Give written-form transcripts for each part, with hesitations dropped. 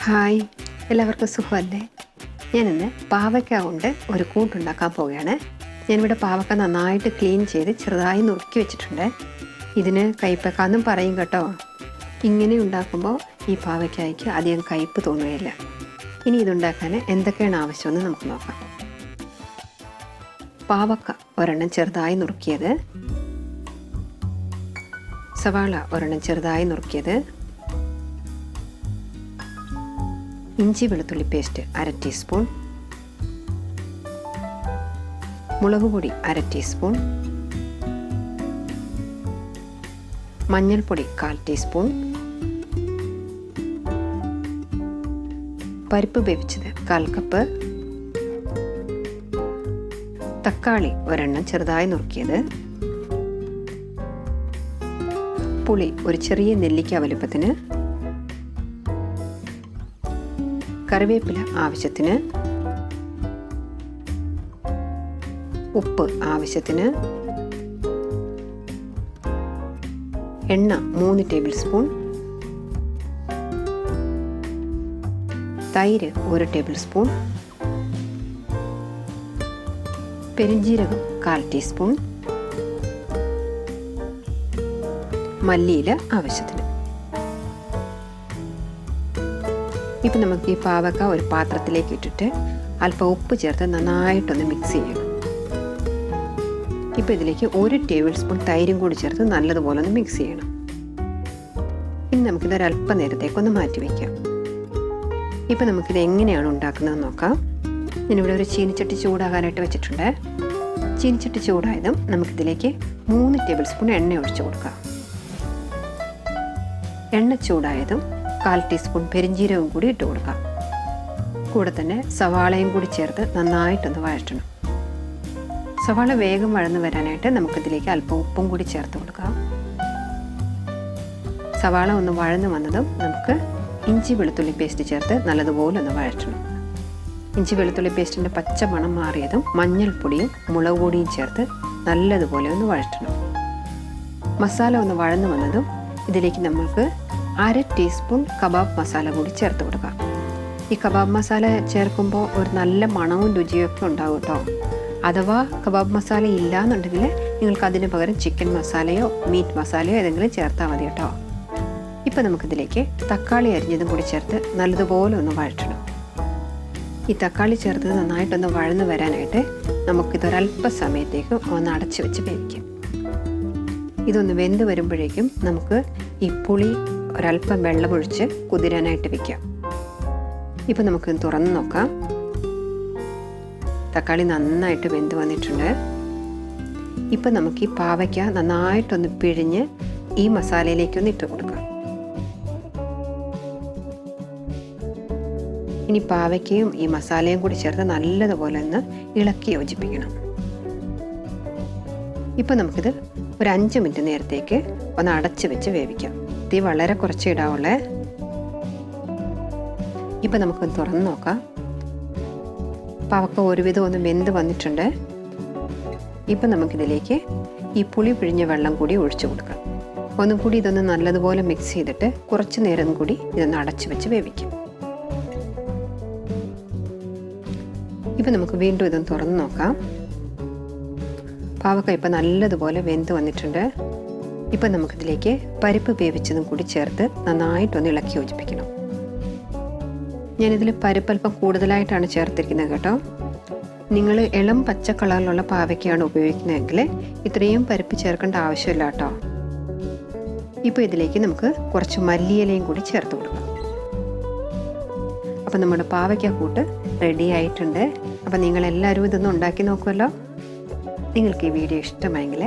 Hi, എല്ലാവർക്കും സുഖമല്ലേ? ഞാനിന്ന് പാവയ്ക്ക കൊണ്ട് ഒരു കൂട്ടുണ്ടാക്കാൻ പോവുകയാണ്. ഞാനിവിടെ പാവയ്ക്ക നന്നായിട്ട് ക്ലീൻ ചെയ്ത് ചെറുതായി നുറുക്കി വെച്ചിട്ടുണ്ട്. ഇതിന് കയ്പക്ക എന്നും പറയും കേട്ടോ. ഇങ്ങനെ ഉണ്ടാക്കുമ്പോൾ ഈ പാവയ്ക്കായ്ക്ക് അധികം കയ്പ് തോന്നുകയില്ല. ഇനി ഇതുണ്ടാക്കാൻ എന്തൊക്കെയാണ് ആവശ്യമെന്ന് നമുക്ക് നോക്കാം. പാവയ്ക്ക ഒരെണ്ണം ചെറുതായി നുറുക്കിയത്, സവാള ഒരെണ്ണം ചെറുതായി നുറുക്കിയത്, ഇഞ്ചി വെളുത്തുള്ളി പേസ്റ്റ് 1/2 ടീസ്പൂൺ, മുളക് പൊടി 1/2 ടീസ്പൂൺ, മഞ്ഞൾപ്പൊടി 1/4 ടീസ്പൂൺ, പരിപ്പ് വേവിച്ചത് 1/4 കപ്പ്, തക്കാളി ഒരെണ്ണം ചെറുതായി നുറുക്കിയത്, പുളി ഒരു ചെറിയ നെല്ലിക്ക വലുപ്പത്തിന്, കറിവേപ്പില ആവശ്യത്തിന്, ഉപ്പ് ആവശ്യത്തിന്, എണ്ണ 3 ടേബിൾ സ്പൂൺ, തൈര് 1 ടേബിൾ സ്പൂൺ, പെരുംജീരകം 1/4 ടീസ്പൂൺ, മല്ലിയില ആവശ്യത്തിന്. ഇപ്പം നമുക്ക് ഈ പാവയ്ക്ക ഒരു പാത്രത്തിലേക്ക് ഇട്ടിട്ട് അല്പം ഉപ്പ് ചേർത്ത് നന്നായിട്ടൊന്ന് മിക്സ് ചെയ്യണം. ഇപ്പം ഇതിലേക്ക് 1 ടേബിൾ സ്പൂൺ തൈരും കൂടി ചേർത്ത് നല്ലതുപോലെ ഒന്ന് മിക്സ് ചെയ്യണം. ഇനി നമുക്കിതൊരല്പം നേരത്തേക്കൊന്ന് മാറ്റി വയ്ക്കാം. ഇപ്പം നമുക്കിത് എങ്ങനെയാണ് ഉണ്ടാക്കുന്നതെന്ന് നോക്കാം. ഞാനിവിടെ ഒരു ചീനിച്ചട്ടി ചൂടാകാനായിട്ട് വെച്ചിട്ടുണ്ട്. ചീനിച്ചട്ടി ചൂടായതും നമുക്കിതിലേക്ക് 3 ടേബിൾ സ്പൂൺ എണ്ണ ഒഴിച്ചു കൊടുക്കാം. എണ്ണ ചൂടായതും 1/4 ടീസ്പൂൺ പെരുംജീരകം കൂടി ഇട്ട് കൊടുക്കാം. കൂടെ തന്നെ സവാളയും കൂടി ചേർത്ത് നന്നായിട്ടൊന്ന് വഴറ്റണം. സവാള വേഗം വഴന്ന് വരാനായിട്ട് നമുക്കിതിലേക്ക് അല്പം ഉപ്പും കൂടി ചേർത്ത് കൊടുക്കാം. സവാള ഒന്ന് വഴന്ന് വന്നതും നമുക്ക് ഇഞ്ചി വെളുത്തുള്ളി പേസ്റ്റ് ചേർത്ത് നല്ലതുപോലെ ഒന്ന് വഴറ്റണം. ഇഞ്ചി വെളുത്തുള്ളി പേസ്റ്റിൻ്റെ പച്ച മണം മാറിയതും മഞ്ഞൾപ്പൊടിയും മുളക് പൊടിയും ചേർത്ത് നല്ലതുപോലെ ഒന്ന് വഴറ്റണം. മസാല ഒന്ന് വഴന്ന് വന്നതും ഇതിലേക്ക് നമുക്ക് 1/2 ടീസ്പൂൺ കബാബ് മസാല കൂടി ചേർത്ത് കൊടുക്കാം. ഈ കബാബ് മസാല ചേർക്കുമ്പോൾ ഒരു നല്ല മണവും രുചിയൊക്കെ ഉണ്ടാകും കേട്ടോ. അഥവാ കബാബ് മസാല ഇല്ല എന്നുണ്ടെങ്കിൽ നിങ്ങൾക്ക് അതിന് പകരം ചിക്കൻ മസാലയോ മീറ്റ് മസാലയോ ഏതെങ്കിലും ചേർത്താൽ മതി കേട്ടോ. ഇപ്പം നമുക്കിതിലേക്ക് തക്കാളി അരിഞ്ഞതും കൂടി ചേർത്ത് നല്ലതുപോലെ ഒന്ന് വഴറ്റണം. ഈ തക്കാളി ചേർത്ത് നന്നായിട്ടൊന്ന് വഴന്ന് വരാനായിട്ട് നമുക്കിതൊരല്പ സമയത്തേക്ക് ഒന്ന് അടച്ചു വെച്ച് വേവിക്കാം. ഇതൊന്ന് വെന്ത് വരുമ്പോഴേക്കും നമുക്ക് ഈ പുളി ഒരല്പം വെള്ളമൊഴിച്ച് കുതിരാനായിട്ട് വെക്കാം. ഇപ്പം നമുക്ക് തുറന്ന് നോക്കാം. തക്കാളി നന്നായിട്ട് വെന്ത് വന്നിട്ടുണ്ട്. ഇപ്പം നമുക്ക് ഈ പാവയ്ക്ക നന്നായിട്ടൊന്ന് പിഴിഞ്ഞ് ഈ മസാലയിലേക്കൊന്ന് ഇട്ട് കൊടുക്കാം. ഇനി പാവയ്ക്കയും ഈ മസാലയും കൂടി ചേർത്ത് നല്ലതുപോലെ ഒന്ന് ഇളക്കി യോജിപ്പിക്കണം. ഇപ്പം നമുക്കിത് ഒരു 5 മിനിറ്റ് നേരത്തേക്ക് ഒന്ന് അടച്ച് വെച്ച് വേവിക്കാം. തീ വളരെ കുറച്ച് ഇടാവുള്ളേ. ഇപ്പം നമുക്കൊന്ന് തുറന്ന് നോക്കാം. പാവയ്ക്ക ഒരുവിധം ഒന്ന് വെന്ത് വന്നിട്ടുണ്ട്. ഇപ്പം നമുക്കിതിലേക്ക് ഈ പുളി പിഴിഞ്ഞ വെള്ളം കൂടി ഒഴിച്ചു കൊടുക്കാം. ഒന്നും കൂടി ഇതൊന്ന് നല്ലതുപോലെ മിക്സ് ചെയ്തിട്ട് കുറച്ച് നേരം കൂടി ഇതൊന്ന് അടച്ച് വെച്ച് വേവിക്കാം. ഇപ്പം നമുക്ക് വീണ്ടും ഇതൊന്ന് തുറന്ന് നോക്കാം. പാവയ്ക്ക ഇപ്പം നല്ലതുപോലെ വെന്ത് വന്നിട്ടുണ്ട്. ഇപ്പം നമുക്കിതിലേക്ക് പരിപ്പ് വേവിച്ചതും കൂടി ചേർത്ത് നന്നായിട്ടൊന്ന് ഇളക്കി യോജിപ്പിക്കണം. ഞാനിതിൽ പരിപ്പ് അല്പം കൂടുതലായിട്ടാണ് ചേർത്തിരിക്കുന്നത് കേട്ടോ. നിങ്ങൾ ഇളം പച്ച കളറിലുള്ള പാവയ്ക്കയാണ് ഉപയോഗിക്കുന്നതെങ്കിൽ ഇത്രയും പരിപ്പ് ചേർക്കേണ്ട ആവശ്യമില്ല കേട്ടോ. ഇപ്പോൾ ഇതിലേക്ക് നമുക്ക് കുറച്ച് മല്ലിയിലയും കൂടി ചേർത്ത് കൊടുക്കാം. അപ്പം നമ്മുടെ പാവയ്ക്ക കൂട്ട് റെഡി ആയിട്ടുണ്ട്. അപ്പം നിങ്ങളെല്ലാവരും ഇതൊന്ന് ഉണ്ടാക്കി നോക്കുമല്ലോ. നിങ്ങൾക്ക് ഈ വീഡിയോ ഇഷ്ടമായെങ്കിൽ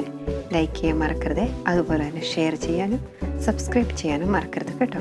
ലൈക്ക് ചെയ്യാൻ മറക്കരുത്. അതുപോലെ തന്നെ ഷെയർ ചെയ്യാനും സബ്സ്ക്രൈബ് ചെയ്യാനും മറക്കരുത് കേട്ടോ.